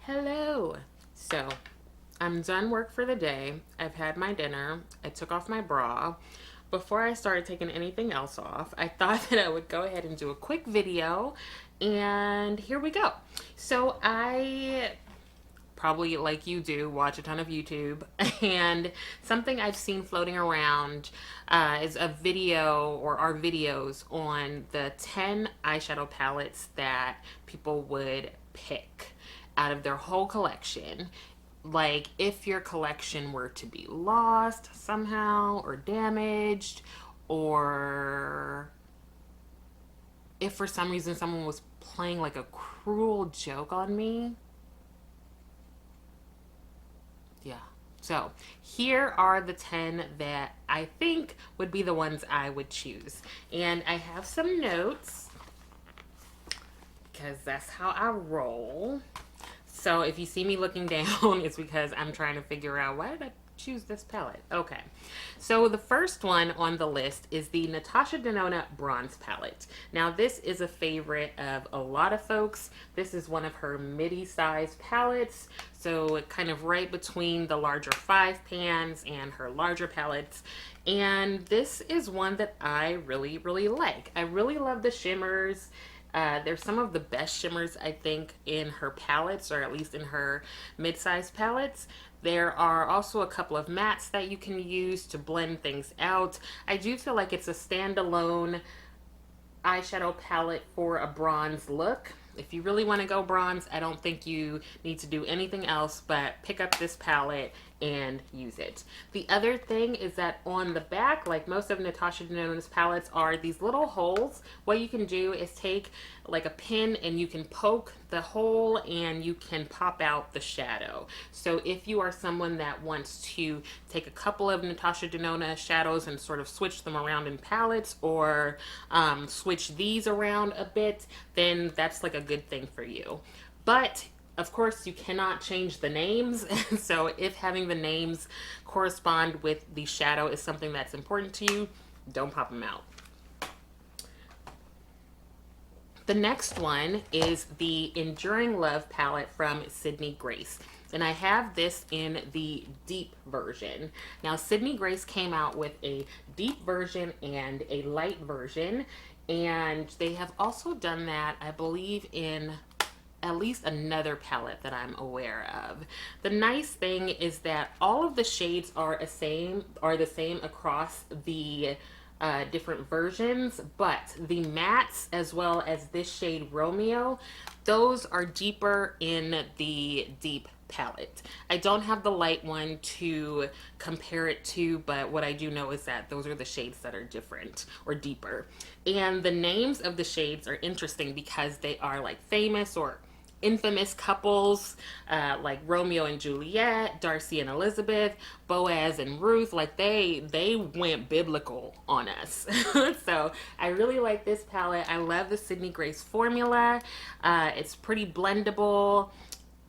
Hello. So, I'm done work for the day. I've had my dinner. I took off my bra. Before I started taking anything else off, I thought that I would go ahead and do a quick video. And here we go. So, I probably like you do watch a ton of YouTube, and something I've seen floating around is a video or our videos on the 10 eyeshadow palettes that people would pick out of their whole collection. Like, if your collection were to be lost somehow or damaged, or if for some reason someone was playing like a cruel joke on me. Yeah. So here are the 10 that I think would be the ones I would choose. And I have some notes because that's how I roll. So if you see me looking down, it's because I'm trying to figure out, why did I choose this palette? Okay. So the first one on the list is the Natasha Denona Bronze Palette. Now this is a favorite of a lot of folks. This is one of her midi-sized palettes. So kind of right between the larger 5 pans and her larger palettes. And this is one that I really, really like. I really love the shimmers. They're some of the best shimmers, I think, in her palettes, or at least in her mid-sized palettes. There are also a couple of mattes that you can use to blend things out. I do feel like it's a standalone eyeshadow palette for a bronze look. If you really want to go bronze, I don't think you need to do anything else but pick up this palette and use it. The other thing is that on the back, like most of Natasha Denona's palettes, are these little holes. What you can do is take like a pin and you can poke the hole and you can pop out the shadow. So if you are someone that wants to take a couple of Natasha Denona shadows and sort of switch them around in palettes, or switch these around a bit, then that's like a good thing for you. But of course, you cannot change the names. So if having the names correspond with the shadow is something that's important to you, don't pop them out. The next one is the Enduring Love palette from Sydney Grace. And I have this in the deep version. Now, Sydney Grace came out with a deep version and a light version. And they have also done that, I believe, in at least another palette that I'm aware of. The nice thing is that all of the shades are the same across the different versions, but the mattes, as well as this shade Romeo, those are deeper in the deep palette. I don't have the light one to compare it to, but what I do know is that those are the shades that are different or deeper. And the names of the shades are interesting because they are like famous or infamous couples, like Romeo and Juliet, Darcy and Elizabeth, Boaz and Ruth. Like they went biblical on us. So I really like this palette. I love the Sydney Grace formula. It's pretty blendable.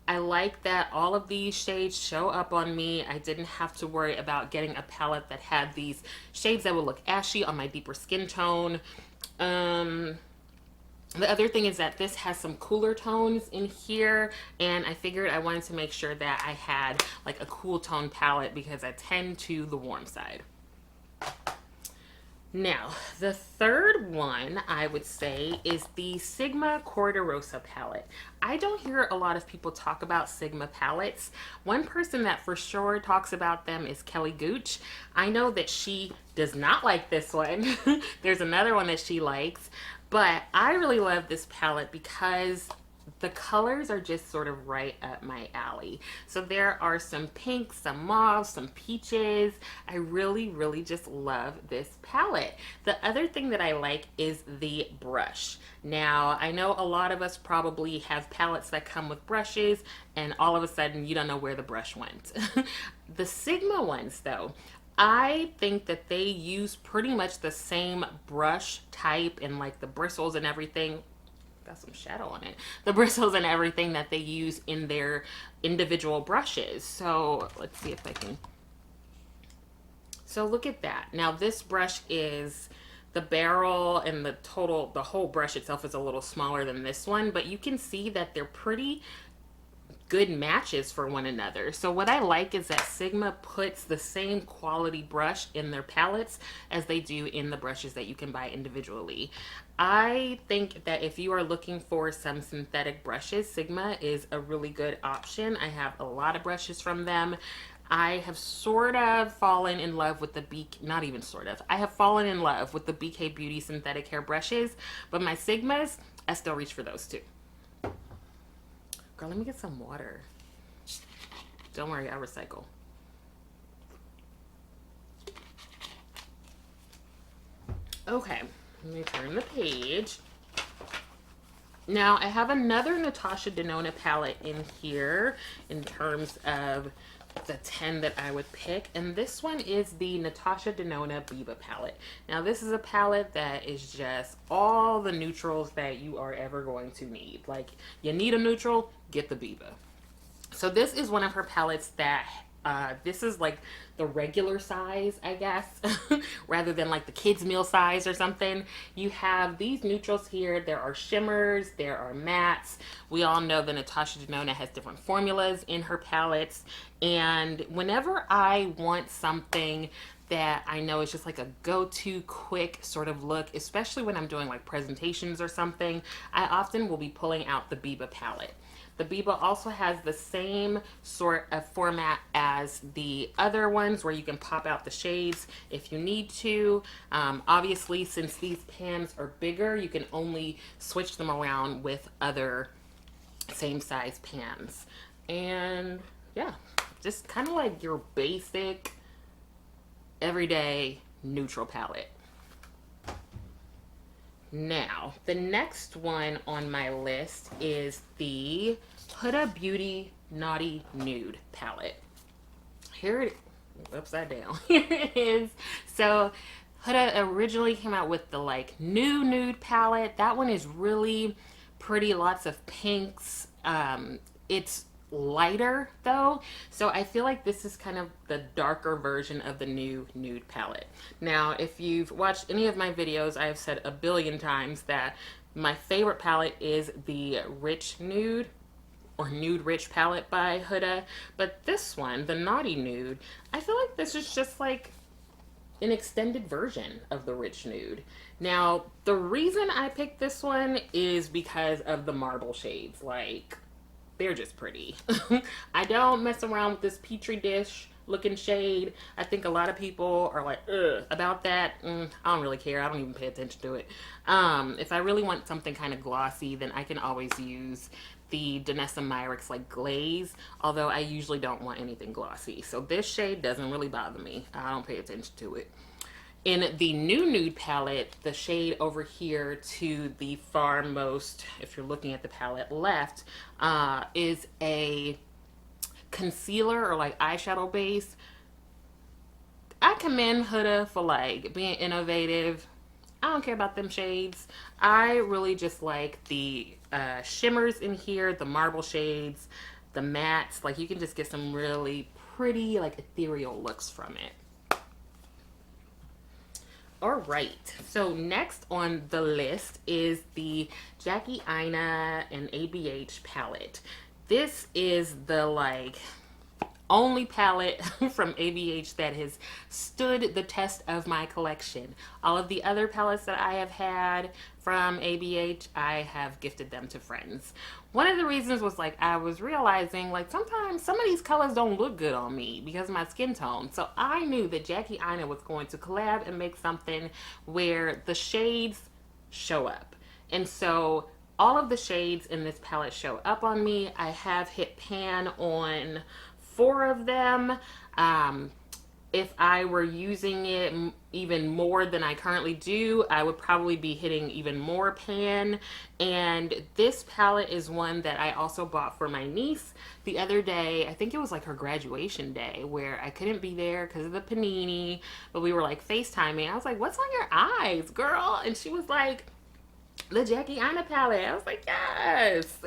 I like that all of these shades show up on me. I didn't have to worry about getting a palette that had these shades that would look ashy on my deeper skin tone. The other thing is that this has some cooler tones in here, and I figured I wanted to make sure that I had like a cool tone palette because I tend to the warm side. Now, the third one I would say is the Sigma Cor de Rosa palette. I don't hear a lot of people talk about Sigma palettes. One person that for sure talks about them is Kelly Gooch. I know that she does not like this one. There's another one that she likes, but I really love this palette because the colors are just sort of right up my alley. So there are some pinks, some mauves, some peaches. I really, really just love this palette. The other thing that I like is the brush. Now, I know a lot of us probably have palettes that come with brushes, and all of a sudden you don't know where the brush went. The Sigma ones, though, I think that they use pretty much the same brush type and like the bristles and everything. Got some shadow on it. The bristles and everything that they use in their individual brushes. So let's see if I can. So look at that. Now this brush is, the barrel and the whole brush itself is a little smaller than this one, but you can see that they're pretty good matches for one another. So what I like is that Sigma puts the same quality brush in their palettes as they do in the brushes that you can buy individually. I think that if you are looking for some synthetic brushes, Sigma is a really good option. I have a lot of brushes from them. I have sort of fallen in love with the not even sort of, I have fallen in love with the BK Beauty synthetic hair brushes, but my Sigmas, I still reach for those too. Girl, let me get some water. Don't worry, I recycle. Okay, let me turn the page. Now, I have another Natasha Denona palette in here in terms of the 10 that I would pick, and this one is the Natasha Denona Biba palette. Now, this is a palette that is just all the neutrals that you are ever going to need. Like, you need a neutral, get the Biba. So this is one of her palettes that this is like the regular size, I guess, rather than like the kids meal size or something. You have these neutrals here. There are shimmers, there are mattes. We all know that Natasha Denona has different formulas in her palettes. And whenever I want something that I know is just like a go-to quick sort of look, especially when I'm doing like presentations or something, I often will be pulling out the Biba palette. The Biba also has the same sort of format as the other ones where you can pop out the shades if you need to. Obviously, since these pans are bigger, you can only switch them around with other same size pans. And yeah, just kind of like your basic everyday neutral palette. Now, the next one on my list is the Huda Beauty Naughty Nude palette. Here it is. Upside down. Here it is. So, Huda originally came out with the like new nude palette. That one is really pretty, lots of pinks. It's lighter though, so I feel like this is kind of the darker version of the new nude palette. Now, if you've watched any of my videos, I have said a billion times that my favorite palette is the Rich Nude or Nude Rich palette by Huda, but this one, the Naughty Nude, I feel like this is just like an extended version of the Rich Nude. Now, the reason I picked this one is because of the marble shades. Like, they're just pretty. I don't mess around with this Petri dish looking shade. I think a lot of people are like, ugh, about that. I don't really care. I don't even pay attention to it. If I really want something kind of glossy, then I can always use the Danessa Myricks like glaze, although I usually don't want anything glossy. So this shade doesn't really bother me. I don't pay attention to it. In the new nude palette, the shade over here to the far most, if you're looking at the palette left, is a concealer or like eyeshadow base. I commend Huda for like being innovative. I don't care about them shades. I really just like the shimmers in here, the marble shades, the mattes. Like, you can just get some really pretty like ethereal looks from it. All right, so next on the list is the Jackie Aina and ABH palette. This is the like only palette from ABH that has stood the test of my collection. All of the other palettes that I have had from ABH, I have gifted them to friends. One of the reasons was like I was realizing like sometimes some of these colors don't look good on me because of my skin tone. So I knew that Jackie Aina was going to collab and make something where the shades show up. And so all of the shades in this palette show up on me. I have hit pan on 4 of them. If I were using it even more than I currently do, I would probably be hitting even more pan. And this palette is one that I also bought for my niece the other day. I think it was like her graduation day where I couldn't be there because of the panini, but we were like FaceTiming. I was like, what's on your eyes, girl? And she was like, the Jackie Aina palette. I was like, yes.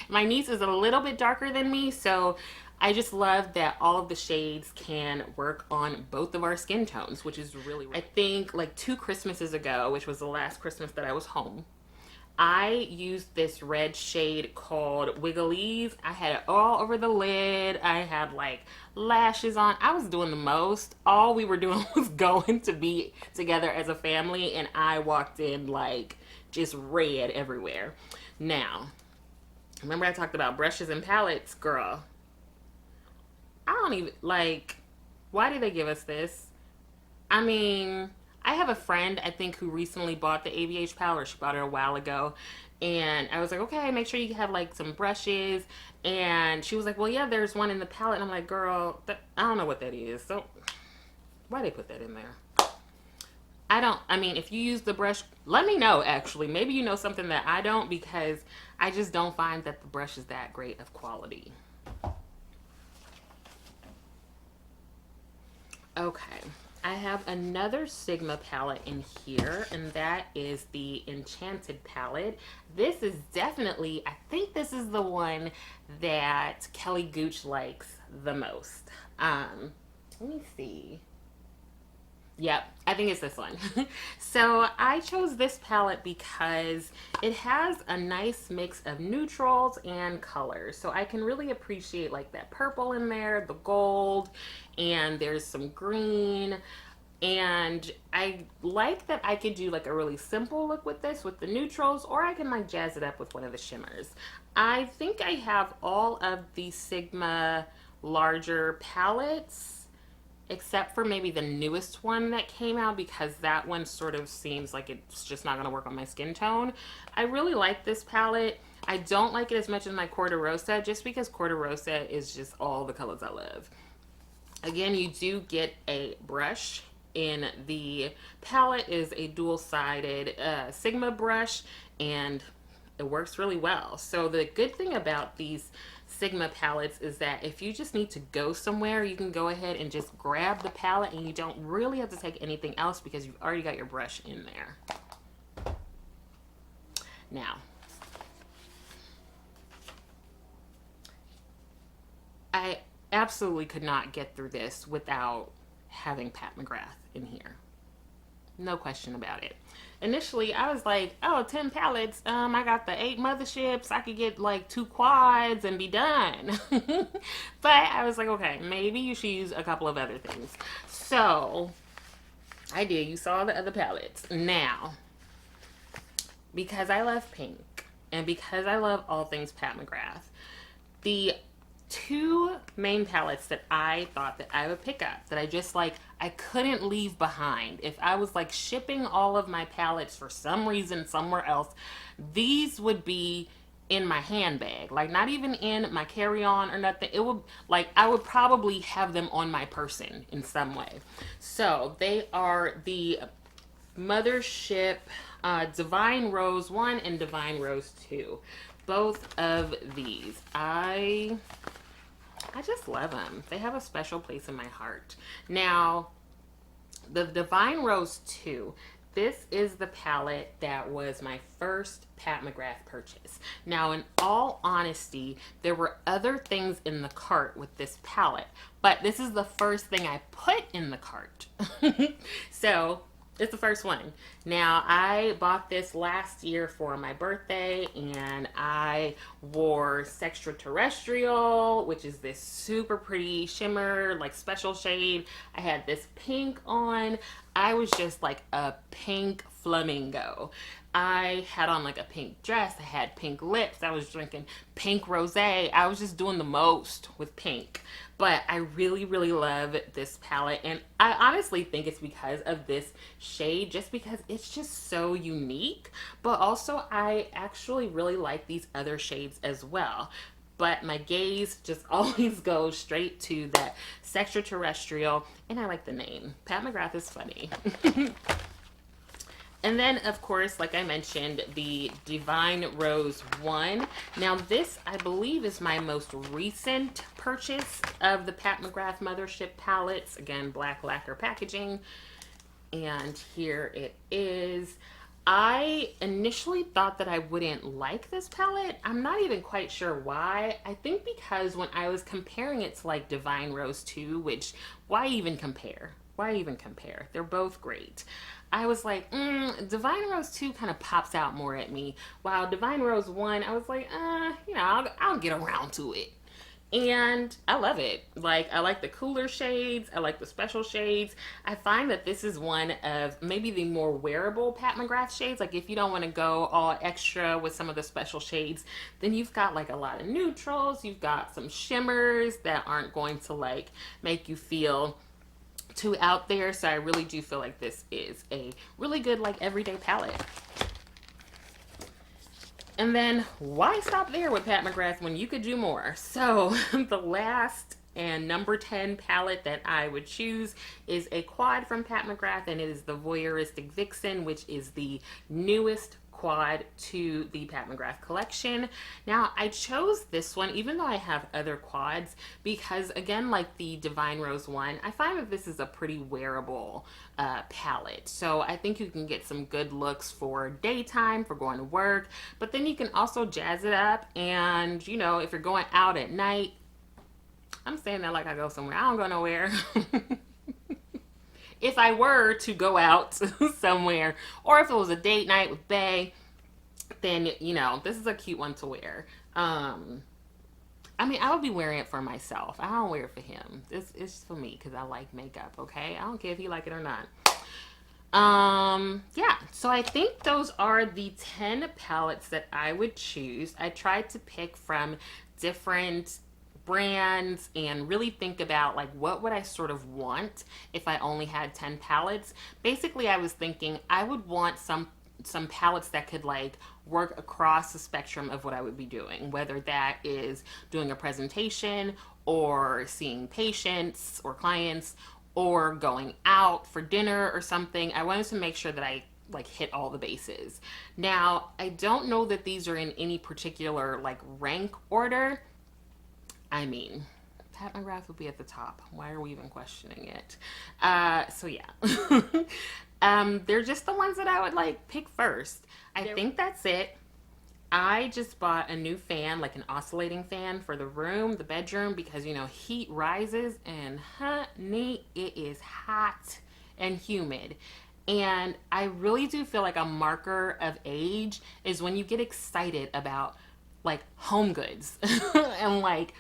My niece is a little bit darker than me, so I just love that all of the shades can work on both of our skin tones, which is really, I think like 2 Christmases ago, which was the last Christmas that I was home, I used this red shade called Wigglies. I had it all over the lid. I had like lashes on. I was doing the most. All we were doing was going to be together as a family, and I walked in like just red everywhere. Now, remember I talked about brushes and palettes, girl. I don't even like, why did they give us this? I mean, I have a friend, I think, who recently bought the ABH palette. She bought it a while ago. And I was like, okay, make sure you have like some brushes. And she was like, well, yeah, there's one in the palette. And I'm like, girl, I don't know what that is. So why they put that in there? I mean, if you use the brush, let me know actually. Maybe you know something that I don't, because I just don't find that the brush is that great of quality. Okay. I have another Sigma palette in here, and that is the Enchanted palette. This is definitely, I think this is the one that Kelly Gooch likes the most. Let me see. Yep, I think it's this one. So I chose this palette because it has a nice mix of neutrals and colors. So I can really appreciate like that purple in there, the gold, and there's some green. And I like that I could do like a really simple look with this with the neutrals, or I can like jazz it up with one of the shimmers. I think I have all of the Sigma larger palettes except for maybe the newest one that came out, because that one sort of seems like it's just not going to work on my skin tone. I really like this palette. I don't like it as much as my Cor de Rosa, just because Cor de Rosa is just all the colors I love. Again, you do get a brush in the palette. Is a dual-sided Sigma brush, and it works really well. So the good thing about these Sigma palettes is that if you just need to go somewhere, you can go ahead and just grab the palette, and you don't really have to take anything else because you've already got your brush in there. Now, I absolutely could not get through this without having Pat McGrath in here. No question about it. Initially, I was like, oh, 10 palettes. I got the 8 motherships. I could get like 2 quads and be done. But I was like, okay, maybe you should use a couple of other things. So I did. You saw the other palettes. Now, because I love pink and because I love all things Pat McGrath, the 2 main palettes that I thought that I would pick up, that I just like, I couldn't leave behind. If I was like shipping all of my palettes for some reason somewhere else, these would be in my handbag. Like not even in my carry-on or nothing. It would, like, I would probably have them on my person in some way. So they are the Mothership Divine Rose 1 and Divine Rose 2. Both of these. I just love them. They have a special place in my heart. Now, the Divine Rose 2, this is the palette that was my first Pat McGrath purchase. Now, in all honesty, there were other things in the cart with this palette, but this is the first thing I put in the cart. So, it's the first one. Now, I bought this last year for my birthday, and I wore Sextraterrestrial, which is this super pretty shimmer, like special shade. I had this pink on. I was just like a pink flamingo. I had on like a pink dress. I had pink lips. I was drinking pink rosé. I was just doing the most with pink. But I really, really love this palette. And I honestly think it's because of this shade, just because it's just so unique. But also, I actually really like these other shades as well. But my gaze just always goes straight to that Sextraterrestrial. And I like the name. Pat McGrath is funny. And then, of course, like I mentioned, the Divine Rose 1. Now, this, I believe, is my most recent purchase of the Pat McGrath Mothership palettes. Again, black lacquer packaging. And here it is. I initially thought that I wouldn't like this palette. I'm not even quite sure why. I think because when I was comparing it to, like, Divine Rose 2, which, why even compare? why even compare? They're both great. I was like, Divine Rose 2 kind of pops out more at me. While Divine Rose 1, I was like, I'll get around to it. And I love it. Like, I like the cooler shades. I like the special shades. I find that this is one of maybe the more wearable Pat McGrath shades. Like, if you don't want to go all extra with some of the special shades, then you've got like a lot of neutrals. You've got some shimmers that aren't going to like make you feel too out there. So I really do feel like this is a really good like everyday palette. And then why stop there with Pat McGrath when you could do more? So the last and number 10 palette that I would choose is a quad from Pat McGrath, and it is the Voyeuristic Vixen, which is the newest quad to the Pat McGrath collection. Now, I chose this one, even though I have other quads, because again, like the Divine Rose one, I find that this is a pretty wearable palette. So I think you can get some good looks for daytime, for going to work, but then you can also jazz it up. And, you know, if you're going out at night, I'm saying that like I go somewhere. I don't go nowhere. If I were to go out somewhere, or if it was a date night with Bae, then, you know, this is a cute one to wear. I mean, I would be wearing it for myself. I don't wear it for him. It's for me because I like makeup, okay? I don't care if he like it or not. Yeah, so I think those are the 10 palettes that I would choose. I tried to pick from different brands and really think about like what would I sort of want if I only had 10 palettes. Basically, I was thinking I would want some palettes that could like work across the spectrum of what I would be doing, whether that is doing a presentation or seeing patients or clients or going out for dinner or something. I wanted to make sure that I like hit all the bases. Now, I don't know that these are in any particular like rank order. I mean, Pat McGrath would be at the top. Why are we even questioning it? So yeah. They're just the ones that I would like pick first. I think that's it. I just bought a new fan, like an oscillating fan for the room, the bedroom, because, you know, heat rises and honey, it is hot and humid. And I really do feel like a marker of age is when you get excited about like home goods and like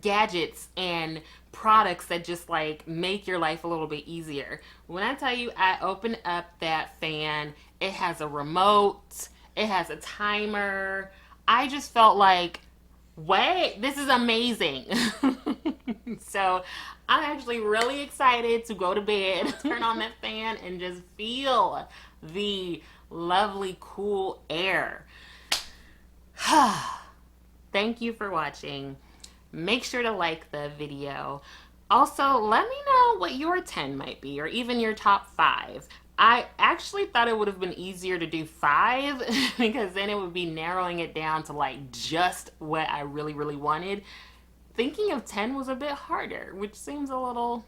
gadgets and products that just like make your life a little bit easier. When I tell you I opened up that fan, it has a remote, it has a timer. I just felt like, wait, this is amazing. So I'm actually really excited to go to bed, turn on that fan, and just feel the lovely cool air. Thank you for watching. Make sure to like the video. Also, let me know what your 10 might be, or even your top 5. I actually thought it would have been easier to do 5 because then it would be narrowing it down to like just what I really, really wanted. Thinking of 10 was a bit harder, which seems a little,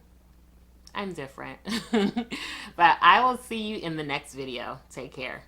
I'm different. But I will see you in the next video. Take care.